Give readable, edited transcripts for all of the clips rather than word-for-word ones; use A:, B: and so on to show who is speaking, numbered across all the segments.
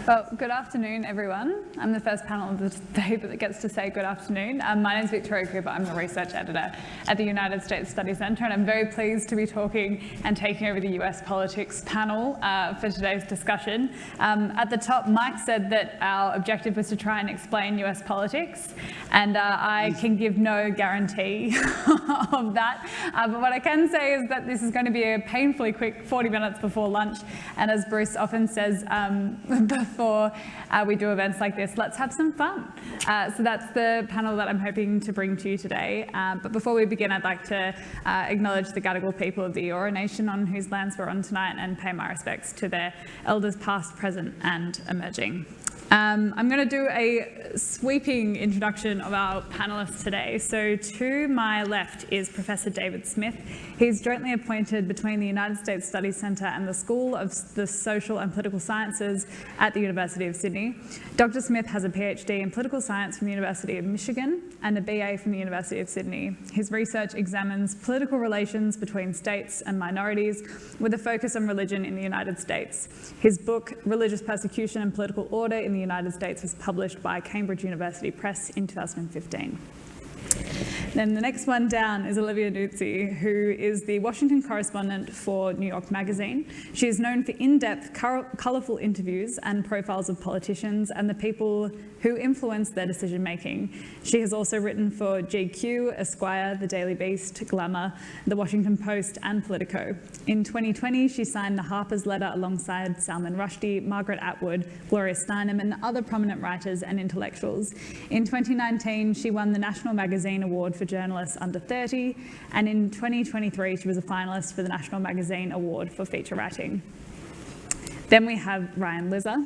A: Well, good afternoon, everyone. I'm the first panel of the day that gets to say good afternoon. My name is Victoria Cooper. I'm the research editor at the United States Study Centre, and I'm very pleased to be talking and taking over the US politics panel for today's discussion. At the top, Mike said that our objective was to try and explain US politics, and I can give no guarantee of that. But what I can say is that this is going to be a painfully quick 40 minutes before lunch, and as Bruce often says, before we do events like this, let's have some fun. So that's the panel that I'm hoping to bring to you today. But before we begin, I'd like to acknowledge the Gadigal people of the Eora Nation on whose lands we're on tonight and pay my respects to their elders past, present and emerging. I'm going to do a sweeping introduction of our panellists today. So to my left is Professor David Smith. He's jointly appointed between the United States Study Centre and the School of the Social and Political Sciences at the University of Sydney. Dr. Smith has a PhD in political science from the University of Michigan and a BA from the University of Sydney. His research examines political relations between states and minorities with a focus on religion in the United States. His book, Religious Persecution and Political Order in the United States, was published by Cambridge University Press in 2015. Then the next one down is Olivia Nuzzi, who is the Washington correspondent for New York Magazine. She is known for in-depth, colourful interviews and profiles of politicians and the people who influence their decision-making. She has also written for GQ, Esquire, The Daily Beast, Glamour, The Washington Post and Politico. In 2020, she signed the Harper's Letter alongside Salman Rushdie, Margaret Atwood, Gloria Steinem and other prominent writers and intellectuals. In 2019, she won the National Magazine Award for Journalists Under 30, and in 2023, she was a finalist for the National Magazine Award for Feature Writing. Then we have Ryan Lizza.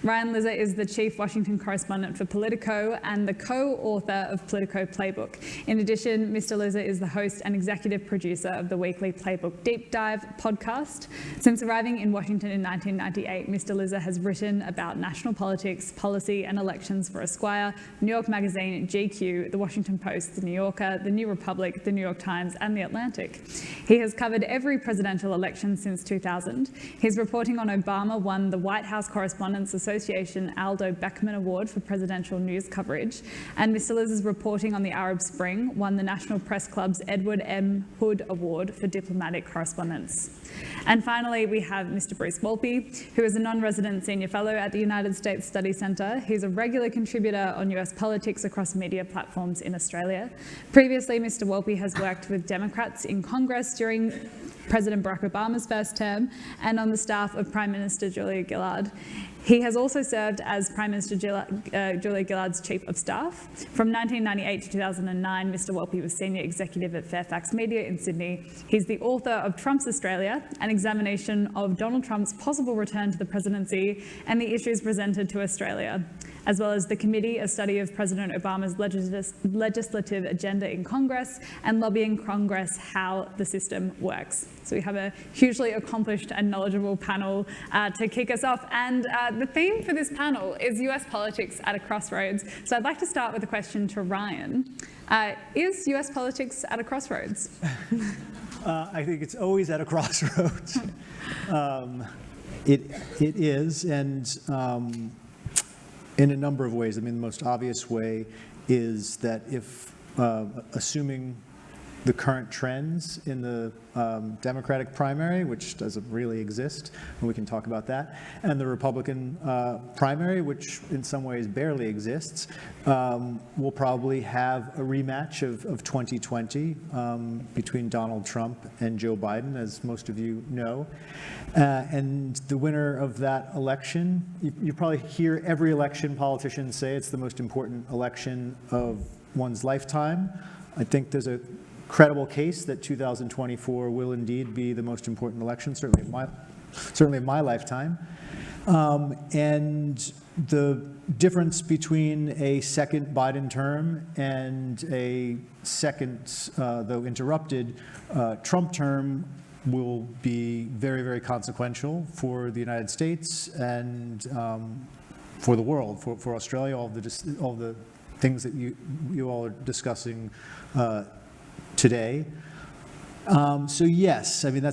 A: Ryan Lizza is the chief Washington correspondent for Politico and the co-author of Politico Playbook. In addition, Mr. Lizza is the host and executive producer of the weekly Playbook Deep Dive podcast. Since arriving in Washington in 1998, Mr. Lizza has written about national politics, policy and elections for Esquire, New York Magazine, GQ, The Washington Post, The New Yorker, The New Republic, The New York Times and The Atlantic. He has covered every presidential election since 2000. His reporting on Obama won the White House Correspondents Association Aldo Beckman Award for presidential news coverage, and Mr. Liz's reporting on the Arab Spring won the National Press Club's Edward M. Hood Award for diplomatic correspondence. And finally, we have Mr. Bruce Wolpe, who is a non-resident senior fellow at the United States Study Centre. He's a regular contributor on US politics across media platforms in Australia. Previously, Mr. Wolpe has worked with Democrats in Congress during President Barack Obama's first term and on the staff of Prime Minister Julia Gillard. He has also served as Prime Minister Julia Gillard's Chief of Staff. From 1998 to 2009, Mr. Wolpe was Senior Executive at Fairfax Media in Sydney. He's the author of Trump's Australia, an examination of Donald Trump's possible return to the presidency and the issues presented to Australia, as well as The Committee, a study of President Obama's legislative agenda in Congress and lobbying Congress how the system works. So we have a hugely accomplished and knowledgeable panel to kick us off. And the theme for this panel is US politics at a crossroads. So I'd like to start with a question to Ryan. Is US politics at a crossroads?
B: I think it's always at a crossroads. It is, and in a number of ways. I mean, the most obvious way is that if, assuming the current trends in the Democratic primary, which doesn't really exist, and we can talk about that, and the Republican primary, which in some ways barely exists, we'll probably have a rematch of 2020 between Donald Trump and Joe Biden, as most of you know. And the winner of that election, you probably hear every election politician say it's the most important election of one's lifetime. I think there's a credible case that 2024 will indeed be the most important election, certainly of my lifetime. And the difference between a second Biden term and a second, though interrupted, Trump term will be very, very consequential for the United States and for the world, for Australia, all the things that you all are discussing today. So yes, I mean I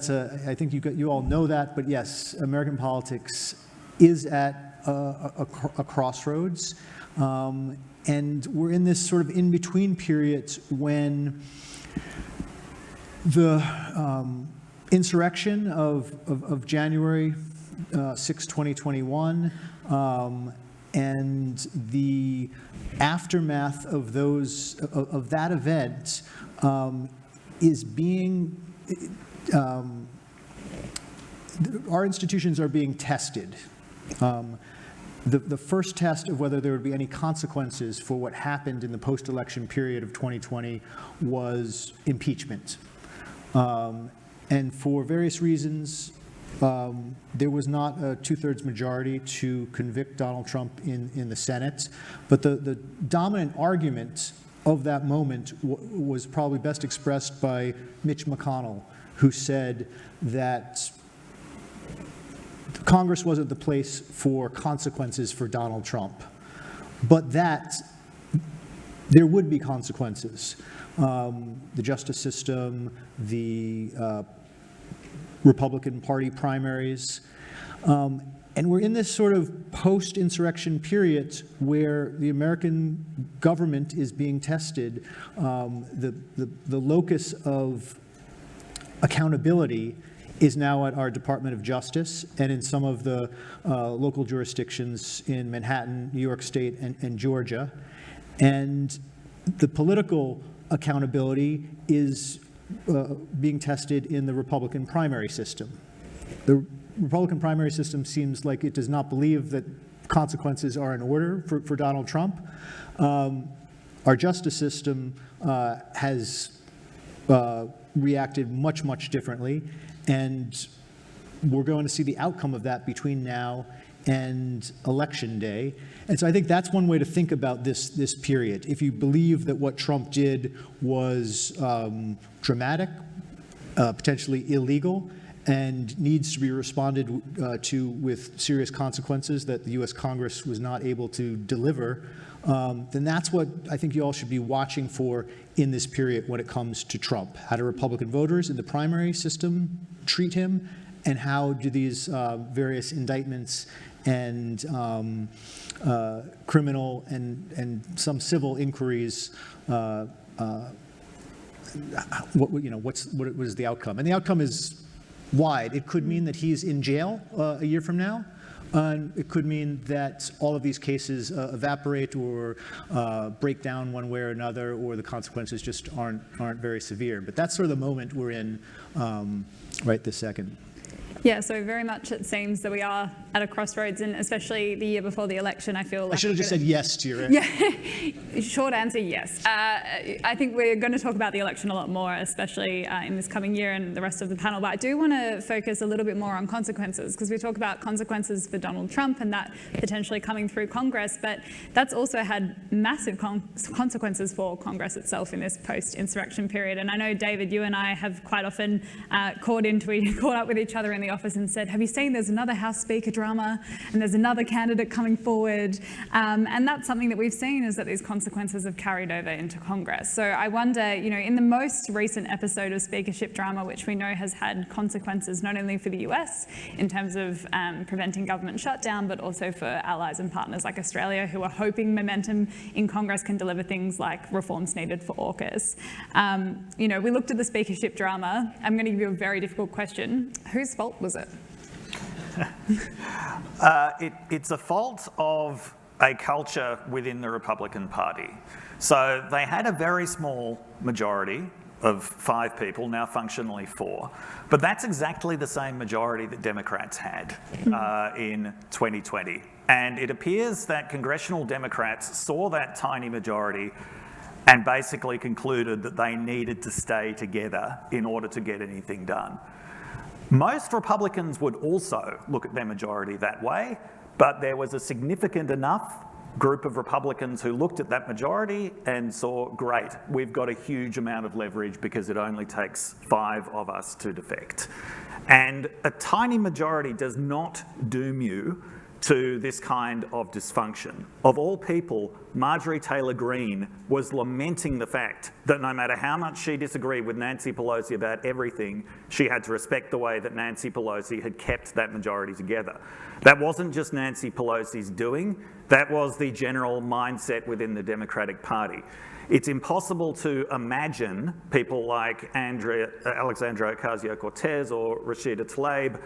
B: think you all know that, but yes, American politics is at a crossroads. And we're in this sort of in-between period when the insurrection of January 6, 2021, and the aftermath of that event is being, our institutions are being tested. The first test of whether there would be any consequences for what happened in the post-election period of 2020 was impeachment. And for various reasons, there was not a 2/3 majority to convict Donald Trump in the Senate. But the dominant argument of that moment was probably best expressed by Mitch McConnell, who said that Congress wasn't the place for consequences for Donald Trump, but that there would be consequences. The justice system, the Republican Party primaries, and we're in this sort of post-insurrection period where the American government is being tested. The locus of accountability is now at our Department of Justice and in some of the local jurisdictions in Manhattan, New York State, and Georgia. And the political accountability is being tested in the Republican primary system. The Republican primary system seems like it does not believe that consequences are in order for Donald Trump. Our justice system has reacted much, much differently. And we're going to see the outcome of that between now and Election Day. And so I think that's one way to think about this period. If you believe that what Trump did was dramatic, potentially illegal, and needs to be responded to with serious consequences that the U.S. Congress was not able to deliver, then that's what I think you all should be watching for in this period when it comes to Trump. How do Republican voters in the primary system treat him, and how do these various indictments and criminal and some civil inquiries, what is the outcome? And the outcome is wide. It could mean that he's in jail a year from now. It could mean that all of these cases evaporate or break down one way or another, or the consequences just aren't very severe. But that's sort of the moment we're in right this second.
A: Yeah, so very much it seems that we are at a crossroads, and especially the year before the election, I feel like...
B: I should have just said yes to your...
A: Yeah, short answer, yes. I think we're going to talk about the election a lot more, especially in this coming year and the rest of the panel, but I do want to focus a little bit more on consequences, because we talk about consequences for Donald Trump and that potentially coming through Congress, but that's also had massive consequences for Congress itself in this post-insurrection period. And I know, David, you and I have quite often caught up with each other in the office and said, have you seen there's another House Speaker drama and there's another candidate coming forward? And that's something that we've seen, is that these consequences have carried over into Congress. So I wonder, in the most recent episode of speakership drama, which we know has had consequences not only for the US in terms of preventing government shutdown, but also for allies and partners like Australia, who are hoping momentum in Congress can deliver things like reforms needed for AUKUS. We looked at the speakership drama. I'm going to give you a very difficult question. Whose fault was it?
C: It's a fault of a culture within the Republican Party. So they had a very small majority of 5 people, now functionally 4. But that's exactly the same majority that Democrats had in 2020. And it appears that congressional Democrats saw that tiny majority and basically concluded that they needed to stay together in order to get anything done. Most Republicans would also look at their majority that way, but there was a significant enough group of Republicans who looked at that majority and saw, great, we've got a huge amount of leverage because it only takes 5 of us to defect. And a tiny majority does not doom you to this kind of dysfunction. Of all people, Marjorie Taylor Greene was lamenting the fact that no matter how much she disagreed with Nancy Pelosi about everything, she had to respect the way that Nancy Pelosi had kept that majority together. That wasn't just Nancy Pelosi's doing, that was the general mindset within the Democratic Party. It's impossible to imagine people like Alexandria Ocasio-Cortez or Rashida Tlaib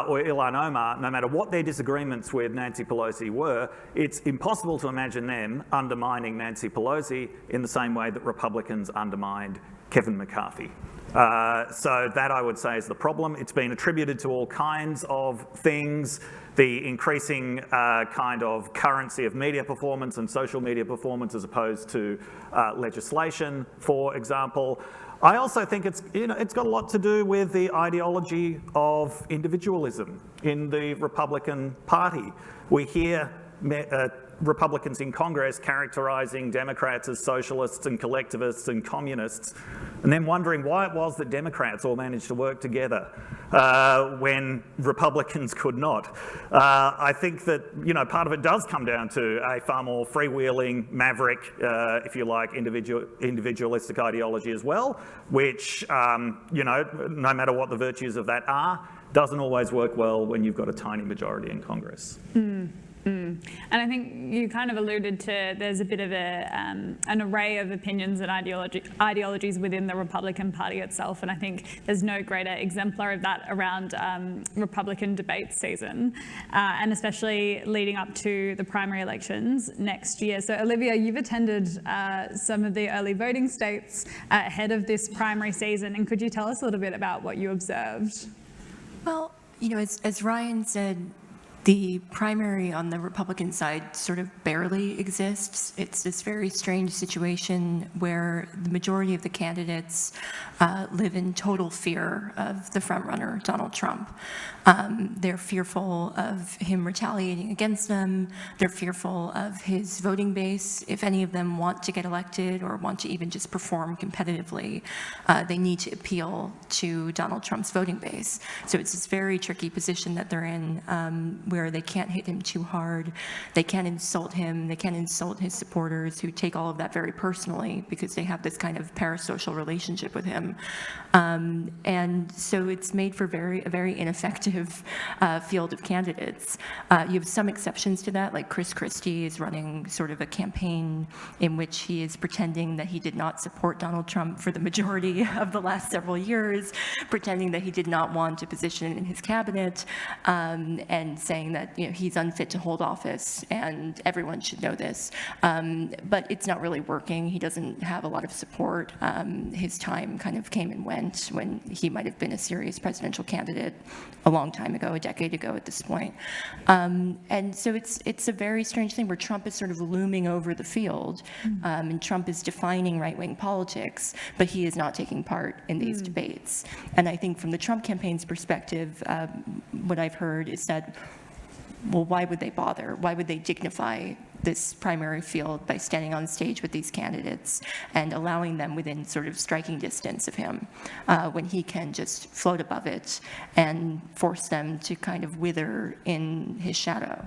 C: or Ilhan Omar, no matter what their disagreements with Nancy Pelosi were, it's impossible to imagine them undermining Nancy Pelosi in the same way that Republicans undermined Kevin McCarthy. So that, I would say, is the problem. It's been attributed to all kinds of things, the increasing kind of currency of media performance and social media performance as opposed to legislation, for example. I also think it's got a lot to do with the ideology of individualism in the Republican Party. We hear Republicans in Congress characterising Democrats as socialists and collectivists and communists, and then wondering why it was that Democrats all managed to work together when Republicans could not. I think that part of it does come down to a far more freewheeling, maverick, if you like, individualistic ideology as well, which no matter what the virtues of that are, doesn't always work well when you've got a tiny majority in Congress.
A: And I think you kind of alluded to there's a bit of an array of opinions and ideologies within the Republican Party itself, and I think there's no greater exemplar of that around Republican debate season, and especially leading up to the primary elections next year. So Olivia, you've attended some of the early voting states ahead of this primary season, and could you tell us a little bit about what you observed?
D: Well, as Ryan said, the primary on the Republican side sort of barely exists. It's this very strange situation where the majority of the candidates live in total fear of the frontrunner, Donald Trump. They're fearful of him retaliating against them. They're fearful of his voting base. If any of them want to get elected or want to even just perform competitively, they need to appeal to Donald Trump's voting base. So it's this very tricky position that they're in, where they can't hit him too hard, they can't insult him, they can't insult his supporters who take all of that very personally because they have this kind of parasocial relationship with him. And so it's made for a very ineffective field of candidates. You have some exceptions to that, like Chris Christie is running sort of a campaign in which he is pretending that he did not support Donald Trump for the majority of the last several years, pretending that he did not want a position in his cabinet, and saying that he's unfit to hold office and everyone should know this. But it's not really working. He doesn't have a lot of support. His time kind of came and went when he might have been a serious presidential candidate a long time ago, a decade ago at this point. And so it's a very strange thing where Trump is sort of looming over the field, and Trump is defining right-wing politics, but he is not taking part in these debates. And I think from the Trump campaign's perspective, what I've heard is that, well, why would they bother? Why would they dignify this primary field by standing on stage with these candidates and allowing them within sort of striking distance of him, when he can just float above it and force them to kind of wither in his shadow?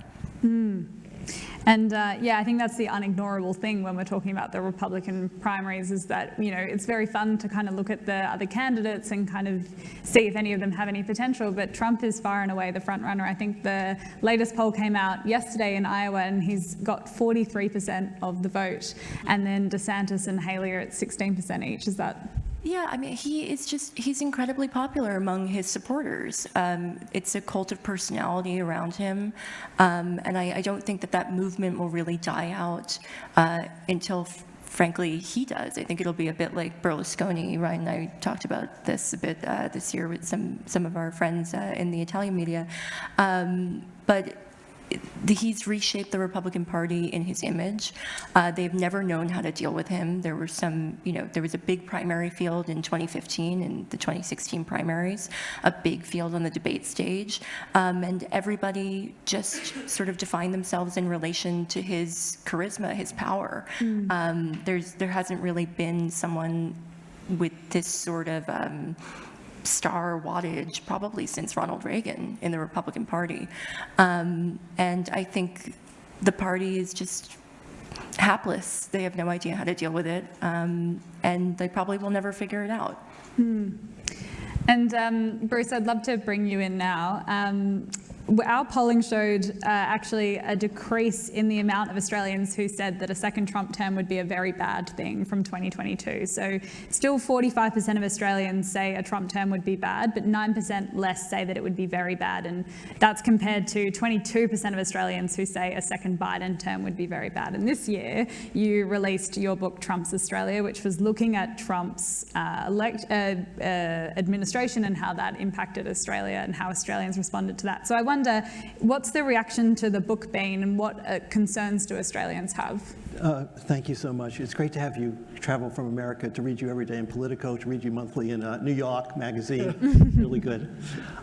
A: And I think that's the unignorable thing when we're talking about the Republican primaries, is that, it's very fun to kind of look at the other candidates and kind of see if any of them have any potential, but Trump is far and away the front runner. I think the latest poll came out yesterday in Iowa and he's got 43% of the vote, and then DeSantis and Haley are at 16% each. Is that?
D: Yeah, I mean, he's incredibly popular among his supporters. It's a cult of personality around him. And I don't think that movement will really die out until, frankly, he does. I think it'll be a bit like Berlusconi. Ryan and I talked about this a bit this year with some of our friends in the Italian media. But he's reshaped the Republican Party in his image. They've never known how to deal with him. There were there was a big primary field in 2015 and the 2016 primaries, a big field on the debate stage, and everybody just sort of defined themselves in relation to his charisma, his power. There hasn't really been someone with this sort of star wattage probably since Ronald Reagan in the Republican Party. And I think the party is just hapless. They have no idea how to deal with it, and they probably will never figure it out.
A: And Bruce, I'd love to bring you in now. Our polling showed actually a decrease in the amount of Australians who said that a second Trump term would be a very bad thing from 2022. So still 45% of Australians say a Trump term would be bad, but 9% less say that it would be very bad. And that's compared to 22% of Australians who say a second Biden term would be very bad. And this year, you released your book, Trump's Australia, which was looking at Trump's administration and how that impacted Australia and how Australians responded to that. So I wonder, what's the reaction to the book been, and what concerns do Australians have?
E: Thank you so much. It's great to have you travel from America to read you every day in Politico, to read you monthly in New York Magazine. Really good.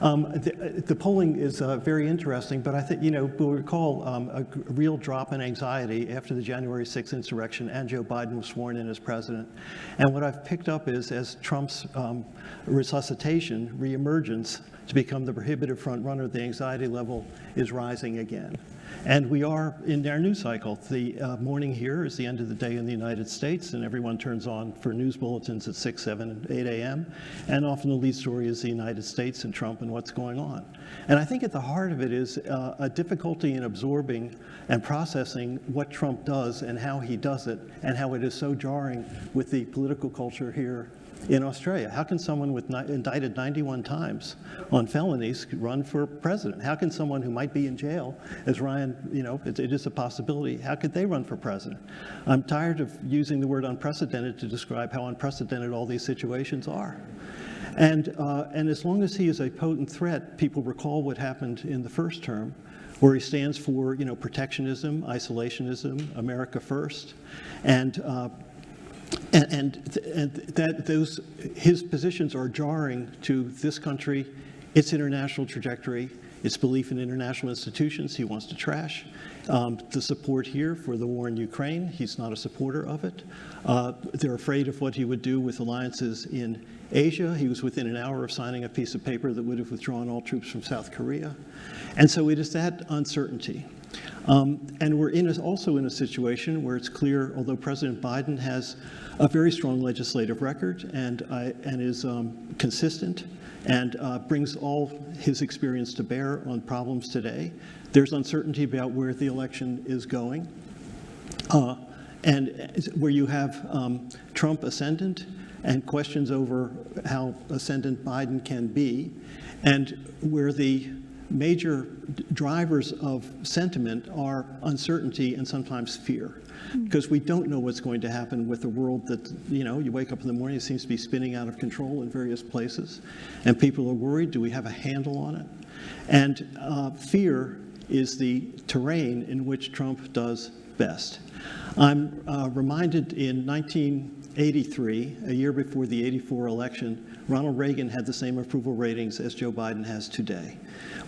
E: The polling is very interesting, but I think, we'll recall a real drop in anxiety after the January 6th insurrection and Joe Biden was sworn in as president. And what I've picked up is, as Trump's resuscitation, reemergence to become the prohibitive front runner, the anxiety level is rising again. And we are in our news cycle. The morning here is the end of the day in the United States, and everyone turns on for news bulletins at 6, 7, and 8 a.m. And often the lead story is the United States and Trump and what's going on. And I think at the heart of it is a difficulty in absorbing and processing what Trump does and how he does it, and how it is so jarring with the political culture here in Australia. How can someone indicted 91 times on felonies run for president? How can someone who might be in jail, as Ryan, it is a possibility, how could they run for president? I'm tired of using the word unprecedented to describe how unprecedented all these situations are. And as long as he is a potent threat, people recall what happened in the first term, where he stands for, protectionism, isolationism, America first, and his positions are jarring to this country, its international trajectory, its belief in international institutions he wants to trash, the support here for the war in Ukraine, he's not a supporter of it. They're afraid of what he would do with alliances in Asia. He was within an hour of signing a piece of paper that would have withdrawn all troops from South Korea. And so it is that uncertainty. And we're also in a situation where it's clear, although President Biden has a very strong legislative record and is consistent and brings all his experience to bear on problems today, there's uncertainty about where the election is going. And where you have Trump ascendant and questions over how ascendant Biden can be, and where the major drivers of sentiment are uncertainty and sometimes fear, because we don't know what's going to happen with a world that, you wake up in the morning, it seems to be spinning out of control in various places, and people are worried, do we have a handle on it? And fear is the terrain in which Trump does best. I'm reminded in 1983, a year before the '84 election, Ronald Reagan had the same approval ratings as Joe Biden has today.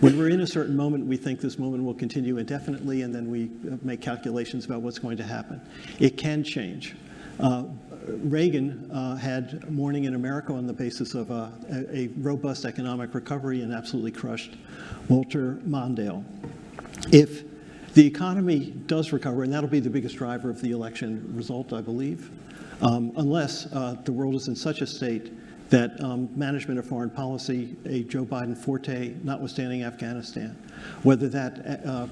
E: When we're in a certain moment, we think this moment will continue indefinitely, and then we make calculations about what's going to happen. It can change. Reagan had Morning in America on the basis of a robust economic recovery and absolutely crushed Walter Mondale. If the economy does recover, and that'll be the biggest driver of the election result, I believe, unless the world is in such a state that management of foreign policy, a Joe Biden forte, notwithstanding Afghanistan, whether that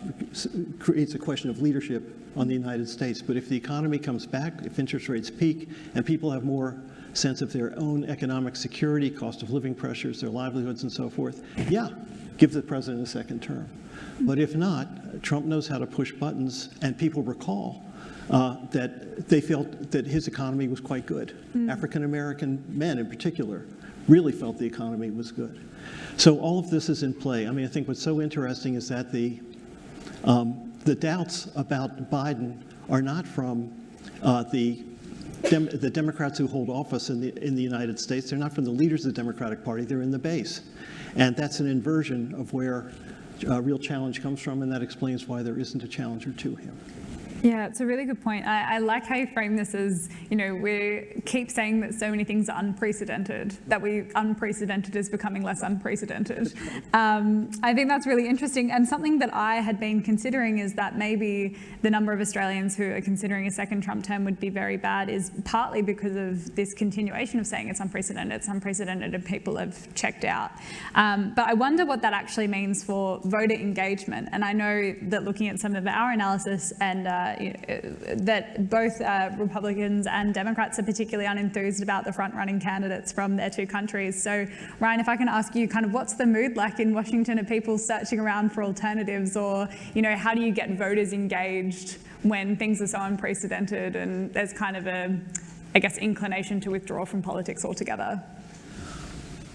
E: creates a question of leadership on the United States. But if the economy comes back, if interest rates peak, and people have more sense of their own economic security, cost of living pressures, their livelihoods and so forth, yeah, give the president a second term. But if not, Trump knows how to push buttons, and people recall that they felt that his economy was quite good. African-American men in particular really felt the economy was good. So all of this is in play. I mean, I think what's so interesting is that the doubts about Biden are not from the Democrats who hold office in the United States. They're not from the leaders of the Democratic Party. They're in the base. And that's an inversion of where real challenge comes from, and that explains why there isn't a challenger to him.
A: Yeah, it's a really good point. I like how you frame this as, we keep saying that so many things are unprecedented, that unprecedented is becoming less unprecedented. I think that's really interesting. And something that I had been considering is that maybe the number of Australians who are considering a second Trump term would be very bad is partly because of this continuation of saying it's unprecedented, and people have checked out. But I wonder what that actually means for voter engagement. And I know that looking at some of our analysis and that both Republicans and Democrats are particularly unenthused about the front-running candidates from their two countries. So, Ryan, if I can ask you, kind of what's the mood like in Washington? Are people searching around for alternatives, or, how do you get voters engaged when things are so unprecedented and there's kind of a, inclination to withdraw from politics altogether?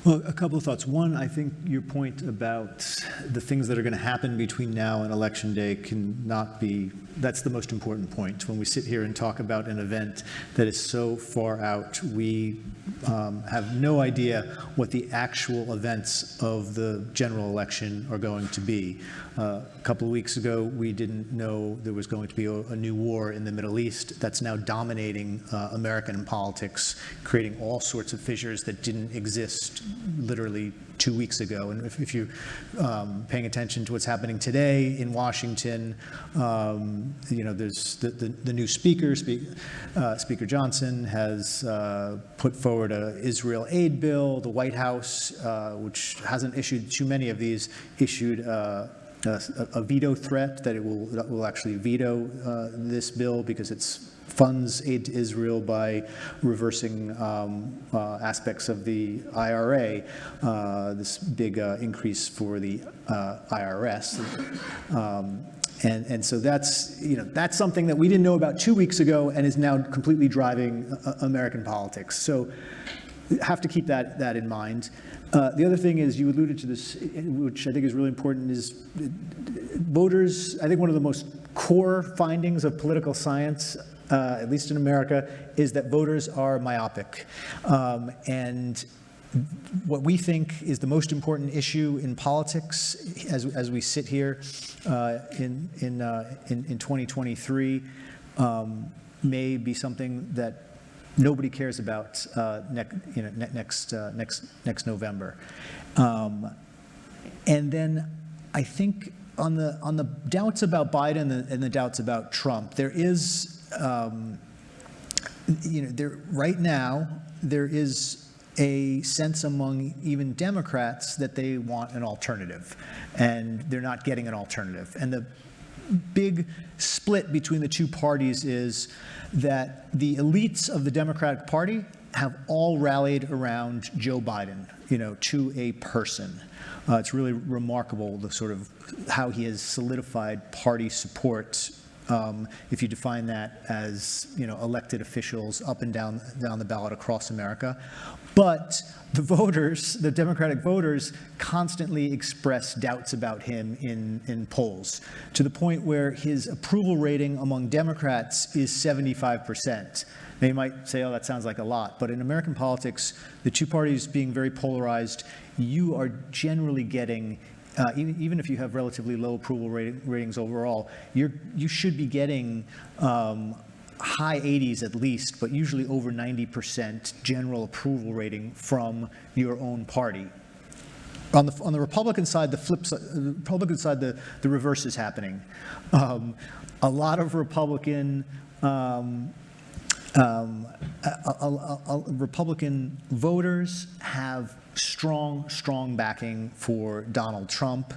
B: Well, a couple of thoughts. One, I think your point about the things that are going to happen between now and Election Day cannot be, that's the most important point. When we sit here and talk about an event that is so far out, we have no idea what the actual events of the general election are going to be. A couple of weeks ago, we didn't know there was going to be a new war in the Middle East that's now dominating American politics, creating all sorts of fissures that didn't exist literally 2 weeks ago. And if you're paying attention to what's happening today in Washington, there's the new speaker, Speaker Johnson, has put forward an Israel aid bill. The White House, which hasn't issued too many of these, issued a veto threat that it will actually veto this bill because it's funds aid to Israel by reversing aspects of the IRA, this big increase for the IRS. And so that's something that we didn't know about 2 weeks ago and is now completely driving American politics. So have to keep that in mind. The other thing is, you alluded to this, which I think is really important, is voters. I think one of the most core findings of political science, at least in America, is that voters are myopic. And what we think is the most important issue in politics as we sit here in 2023 may be something that nobody cares about next November. And then I think on the doubts about Biden and the doubts about Trump, there is right now there is a sense among even Democrats that they want an alternative, and they're not getting an alternative. And the big split between the two parties is that the elites of the Democratic Party have all rallied around Joe Biden, to a person. It's really remarkable, the sort of how he has solidified party support. If you define that as elected officials up and down the ballot across America. But the voters, the Democratic voters, constantly express doubts about him in polls, to the point where his approval rating among Democrats is 75%. Now you might say, oh, that sounds like a lot, but in American politics, the two parties being very polarized, you are generally getting, even if you have relatively low approval ratings overall, you should be getting high 80s at least, but usually over 90% general approval rating from your own party. On the Republican side, the reverse is happening. A lot of Republican voters have strong backing for Donald Trump.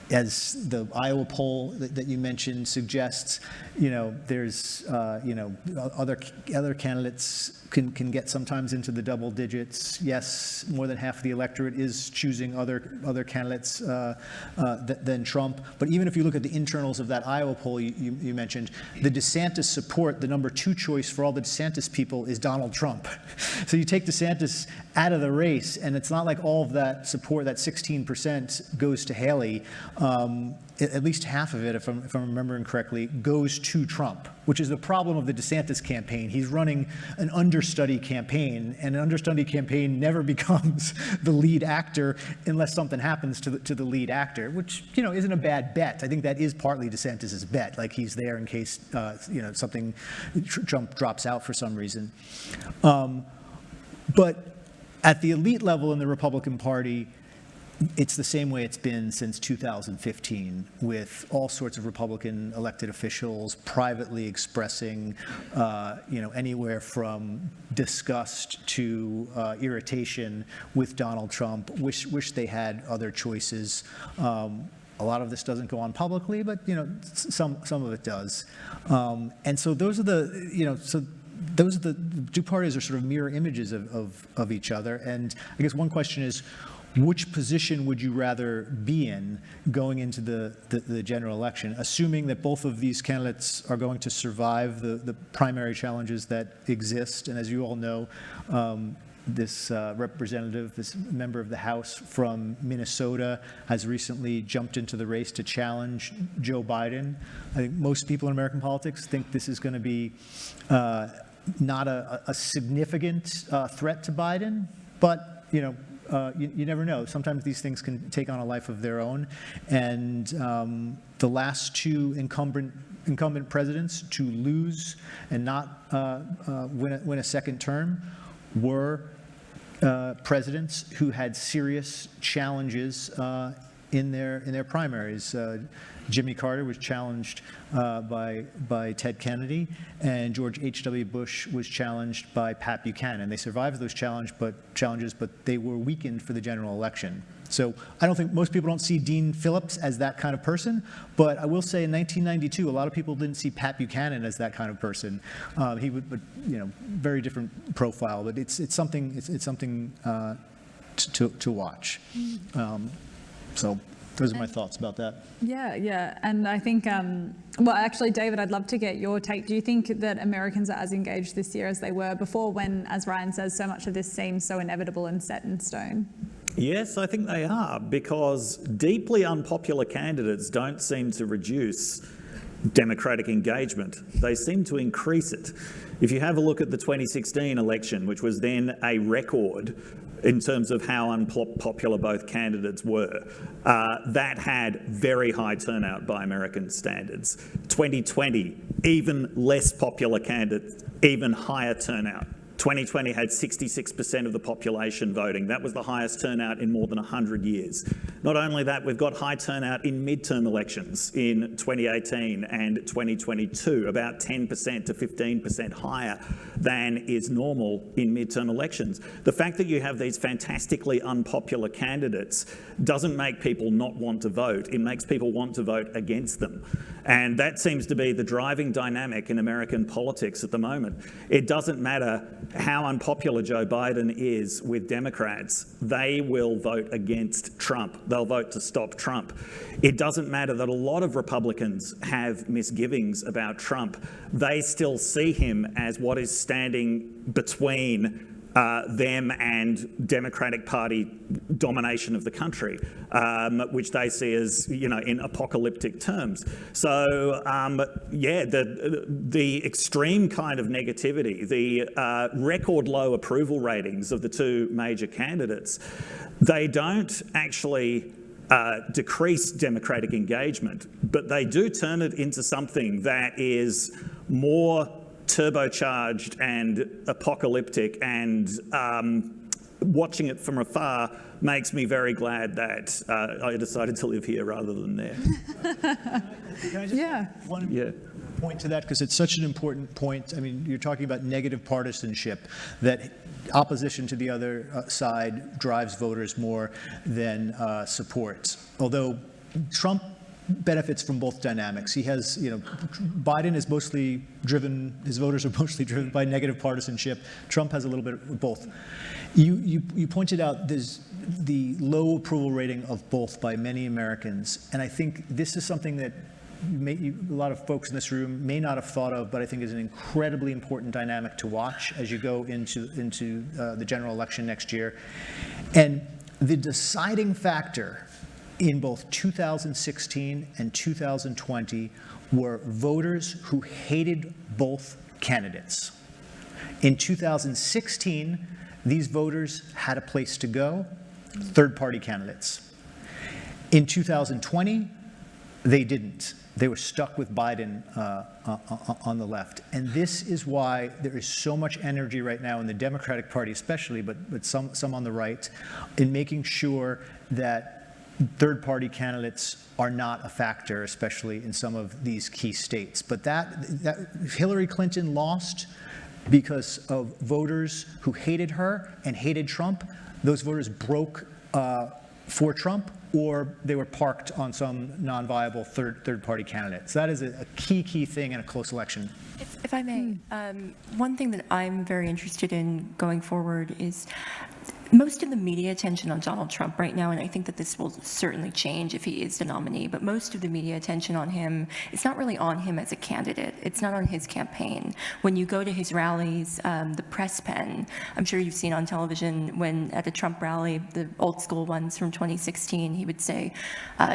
B: As the Iowa poll that you mentioned suggests, there's other candidates can get sometimes into the double digits. Yes, more than half of the electorate is choosing other candidates than Trump. But even if you look at the internals of that Iowa poll you mentioned, the DeSantis support, the number 2 choice for all the DeSantis people is Donald Trump. So you take DeSantis out of the race, and it's not like all of that support, that 16%, goes to Haley. at least half of it, if I'm remembering correctly, goes to Trump, which is the problem of the DeSantis campaign. He's running an understudy campaign, and an understudy campaign never becomes the lead actor unless something happens to the lead actor, which, isn't a bad bet. I think that is partly DeSantis's bet, like he's there in case, something, Trump drops out for some reason. But at the elite level in the Republican Party, it's the same way it's been since 2015, with all sorts of Republican elected officials privately expressing, anywhere from disgust to irritation with Donald Trump, wish they had other choices. A lot of this doesn't go on publicly, but some of it does. And so those are the two parties are sort of mirror images of each other. And I guess one question is, which position would you rather be in going into the general election, assuming that both of these candidates are going to survive the primary challenges that exist? And as you all know, this representative, this member of the House from Minnesota, has recently jumped into the race to challenge Joe Biden. I think most people in American politics think this is going to be not a significant threat to Biden, but you never know. Sometimes these things can take on a life of their own. And the last two incumbent presidents to lose and not win a second term were presidents who had serious challenges in their primaries. Jimmy Carter was challenged by Ted Kennedy, and George H.W. Bush was challenged by Pat Buchanan. They survived those challenges, but they were weakened for the general election. So I don't think most people don't see Dean Phillips as that kind of person, but I will say in 1992, a lot of people didn't see Pat Buchanan as that kind of person. He would, very different profile, but it's something to watch. So those are my thoughts about that.
A: Yeah. And I think, well, actually, David, I'd love to get your take. Do you think that Americans are as engaged this year as they were before when, as Ryan says, so much of this seems so inevitable and set in stone?
C: Yes, I think they are, because deeply unpopular candidates don't seem to reduce democratic engagement. They seem to increase it. If you have a look at the 2016 election, which was then a record in terms of how unpopular both candidates were, that had very high turnout by American standards. 2020, even less popular candidates, even higher turnout. 2020 had 66% of the population voting. That was the highest turnout in more than 100 years. Not only that, we've got high turnout in midterm elections in 2018 and 2022, about 10% to 15% higher than is normal in midterm elections. The fact that you have these fantastically unpopular candidates doesn't make people not want to vote. It makes people want to vote against them. And that seems to be the driving dynamic in American politics at the moment. It doesn't matter how unpopular Joe Biden is with Democrats, they will vote against Trump. They'll vote to stop Trump. It doesn't matter that a lot of Republicans have misgivings about Trump. They still see him as what is standing between them and Democratic Party domination of the country, which they see as, in apocalyptic terms. So, the extreme kind of negativity, the record low approval ratings of the two major candidates, they don't actually decrease democratic engagement, but they do turn it into something that is more turbocharged and apocalyptic, and watching it from afar makes me very glad that I decided to live here rather than there.
B: Can I just one point to that, because it's such an important point. I mean, you're talking about negative partisanship, that opposition to the other side drives voters more than support. Although Trump benefits from both dynamics. He has, Biden is mostly driven, his voters are mostly driven by negative partisanship. Trump has a little bit of both. You pointed out the low approval rating of both by many Americans, and I think this is something that a lot of folks in this room may not have thought of, but I think is an incredibly important dynamic to watch as you go into the general election next year. And the deciding factor in both 2016 and 2020 were voters who hated both candidates. In 2016, these voters had a place to go, third-party candidates. In 2020, they didn't. They were stuck with Biden on the left. And this is why there is so much energy right now in the Democratic Party especially, but some on the right, in making sure that third-party candidates are not a factor, especially in some of these key states. But that Hillary Clinton lost because of voters who hated her and hated Trump. Those voters broke for Trump, or they were parked on some non-viable third-party candidate. So that is a key thing in a close election.
D: If I may, one thing that I'm very interested in going forward is most of the media attention on Donald Trump right now, and I think that this will certainly change if he is the nominee, but most of the media attention on him, it's not really on him as a candidate. It's not on his campaign. When you go to his rallies, the press pen, I'm sure you've seen on television when at a Trump rally, the old school ones from 2016, he would say,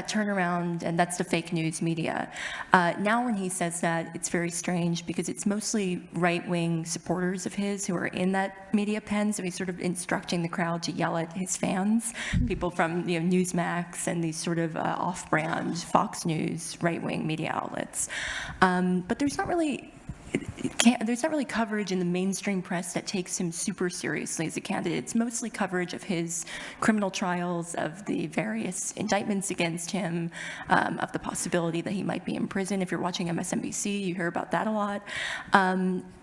D: turn around, and that's the fake news media. Now when he says that, it's very strange because it's mostly right-wing supporters of his who are in that media pen, so he's sort of instructing the crowd to yell at his fans, people from Newsmax and these sort of off-brand Fox News right-wing media outlets. But there's not really coverage in the mainstream press that takes him super seriously as a candidate. It's mostly coverage of his criminal trials, of the various indictments against him, of the possibility that he might be in prison. If you're watching MSNBC, you hear about that a lot.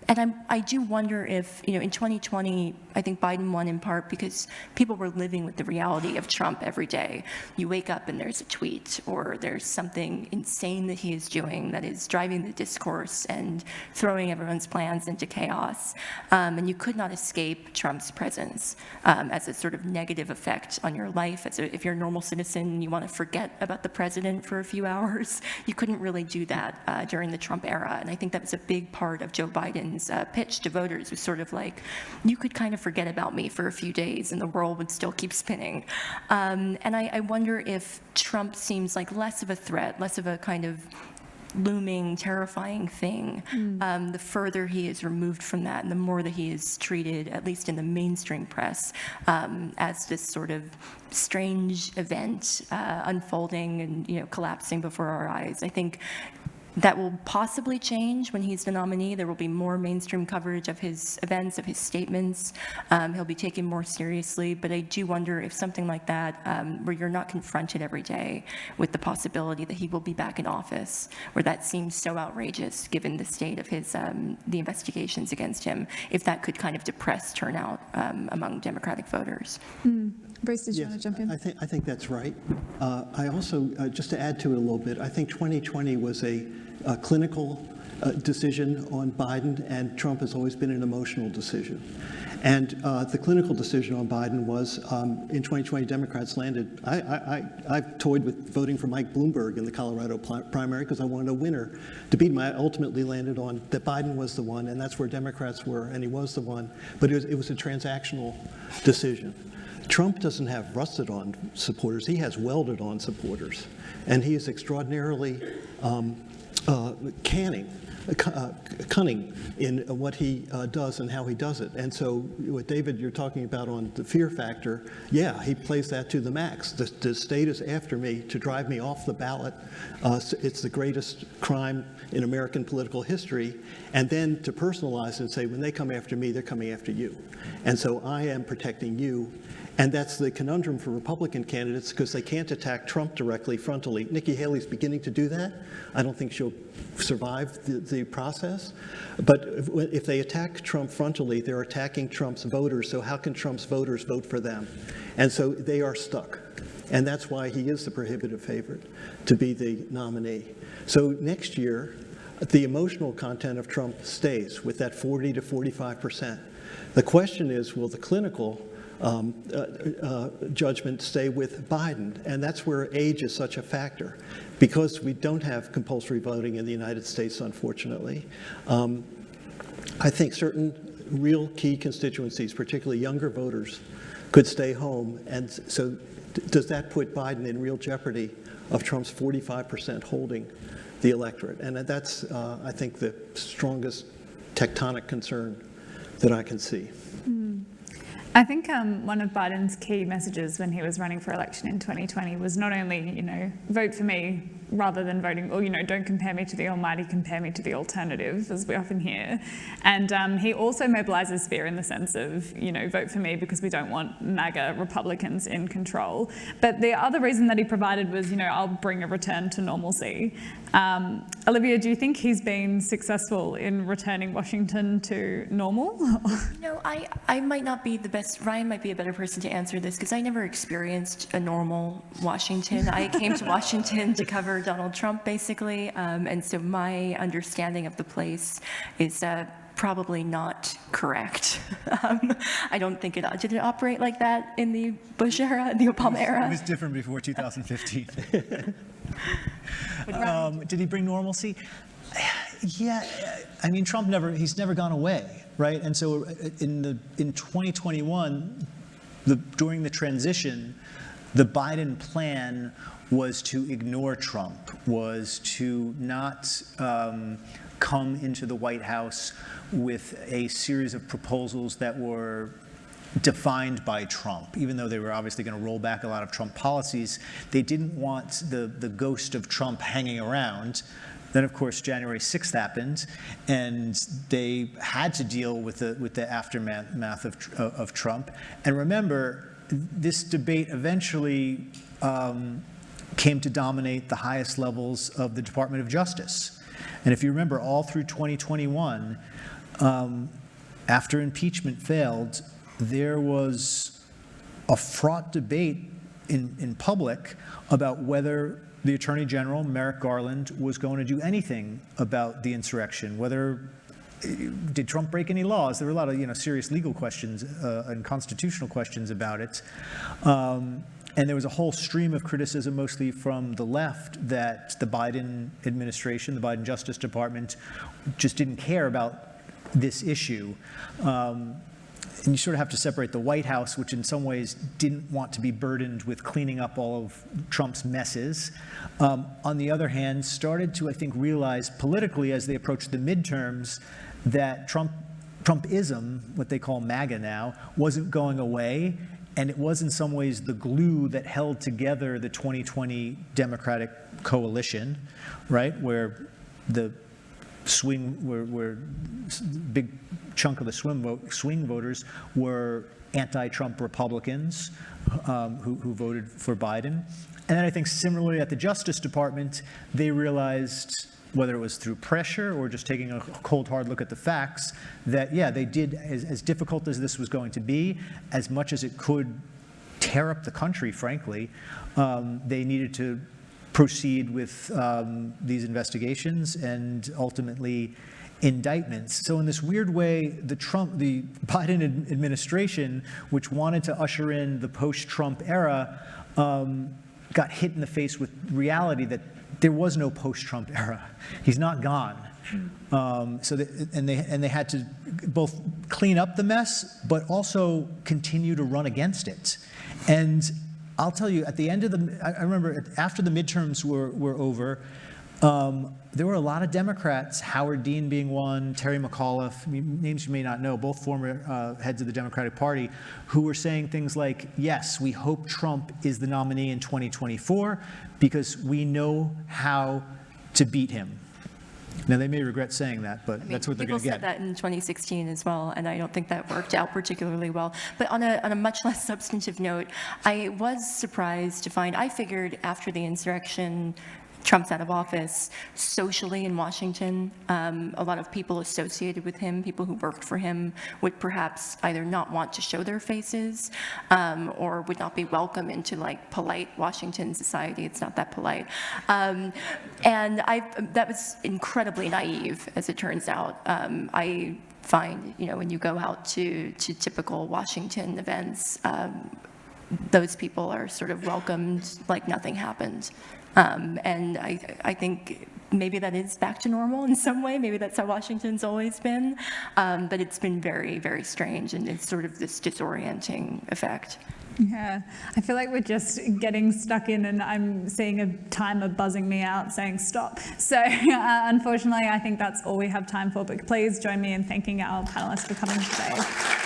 D: And I do wonder if, in 2020, I think Biden won in part because people were living with the reality of Trump every day. You wake up and there's a tweet, or there's something insane that he is doing that is driving the discourse and throwing everyone's plans into chaos. And you could not escape Trump's presence as a sort of negative effect on your life. If you're a normal citizen and you want to forget about the president for a few hours, you couldn't really do that during the Trump era. And I think that was a big part of Joe Biden's pitch to voters, was sort of like, you could kind of forget about me for a few days and the world would still keep spinning. And I wonder if Trump seems like less of a threat, less of a kind of looming, terrifying thing, the further he is removed from that and the more that he is treated, at least in the mainstream press, as this sort of strange event unfolding and collapsing before our eyes. I think that will possibly change when he's the nominee. There will be more mainstream coverage of his events, of his statements. He'll be taken more seriously, but I do wonder if something like that, where you're not confronted every day with the possibility that he will be back in office, where that seems so outrageous given the state of his, the investigations against him, if that could kind of depress turnout among Democratic voters.
A: Bruce, did you want to jump in?
E: I think that's right. I also, just to add to it a little bit, I think 2020 was a clinical decision on Biden, and Trump has always been an emotional decision. And the clinical decision on Biden was, in 2020, Democrats landed. I've toyed with voting for Mike Bloomberg in the Colorado primary because I wanted a winner to beat him. I ultimately landed on that Biden was the one, and that's where Democrats were, and he was the one. But it was a transactional decision. Trump doesn't have rusted-on supporters. He has welded-on supporters. And he is extraordinarily cunning in what he does and how he does it. And so what, David, you're talking about on the fear factor, yeah, he plays that to the max. The state is after me to drive me off the ballot. It's the greatest crime in American political history. And then to personalize and say, when they come after me, they're coming after you. And so I am protecting you. And that's the conundrum for Republican candidates because they can't attack Trump directly, frontally. Nikki Haley's beginning to do that. I don't think she'll survive the process. But if they attack Trump frontally, they're attacking Trump's voters. So how can Trump's voters vote for them? And so they are stuck. And that's why he is the prohibitive favorite to be the nominee. So next year, the emotional content of Trump stays with that 40 to 45%. The question is, will the clinical judgment stay with Biden? And that's where age is such a factor. Because we don't have compulsory voting in the United States, unfortunately, I think certain real key constituencies, particularly younger voters, could stay home. And so does that put Biden in real jeopardy of Trump's 45% holding the electorate? And that's, I think, the strongest tectonic concern that I can see.
A: I think one of Biden's key messages when he was running for election in 2020 was not only, vote for me rather than voting, or, don't compare me to the almighty, compare me to the alternative, as we often hear. And he also mobilizes fear in the sense of, vote for me because we don't want MAGA Republicans in control. But the other reason that he provided was, I'll bring a return to normalcy. Olivia, do you think he's been successful in returning Washington to normal?
D: I might not be the best, Ryan might be a better person to answer this because I never experienced a normal Washington. I came to Washington to cover Donald Trump, basically, and so my understanding of the place is probably not correct. I don't think did it operate like that in the Bush era, the Obama era?
F: It was different before 2015. Did he bring normalcy? Yeah, I mean, he's never gone away, right? And so in 2021, during the transition, the Biden plan was to ignore Trump, was to not come into the White House with a series of proposals that were defined by Trump. Even though they were obviously going to roll back a lot of Trump policies, they didn't want the ghost of Trump hanging around. Then, of course, January 6th happened, and they had to deal with the aftermath of Trump. And remember, this debate eventually came to dominate the highest levels of the Department of Justice. And if you remember, all through 2021, after impeachment failed, there was a fraught debate in public about whether the Attorney General, Merrick Garland, was going to do anything about the insurrection, did Trump break any laws? There were a lot of serious legal questions and constitutional questions about it. And there was a whole stream of criticism, mostly from the left, that the Biden administration, the Biden Justice Department, just didn't care about this issue. And you sort of have to separate the White House, which in some ways didn't want to be burdened with cleaning up all of Trump's messes. On the other hand, started to, I think, realize politically as they approached the midterms that Trumpism, what they call MAGA now, wasn't going away. And it was in some ways the glue that held together the 2020 Democratic coalition, right? Where the where big chunk of the swing voters were anti-Trump Republicans who voted for Biden. And then I think similarly at the Justice Department, they realized, whether it was through pressure or just taking a cold, hard look at the facts, that, yeah, they did, as difficult as this was going to be, as much as it could tear up the country, frankly, they needed to proceed with these investigations and ultimately indictments. So in this weird way, the Biden administration, which wanted to usher in the post-Trump era, got hit in the face with reality that there was no post-Trump era. He's not gone. They had to both clean up the mess, but also continue to run against it. And I'll tell you, at the end of I remember after the midterms were over, there were a lot of Democrats, Howard Dean being one, Terry McAuliffe, names you may not know, both former heads of the Democratic Party, who were saying things like, yes, we hope Trump is the nominee in 2024 because we know how to beat him. Now, they may regret saying that, but that's what they're going to get.
D: People said that in 2016 as well, and I don't think that worked out particularly well. But on a much less substantive note, I was surprised to find, I figured after the insurrection, Trump's out of office, socially in Washington, a lot of people associated with him, people who worked for him, would perhaps either not want to show their faces or would not be welcome into like polite Washington society. It's not that polite. And that was incredibly naive, as it turns out. I find, when you go out to typical Washington events, those people are sort of welcomed like nothing happened. And I think maybe that is back to normal in some way. Maybe that's how Washington's always been. But it's been very, very strange, and it's sort of this disorienting effect.
A: Yeah, I feel like we're just getting stuck in, and I'm seeing a timer buzzing me out saying stop. So unfortunately, I think that's all we have time for, but please join me in thanking our panellists for coming today.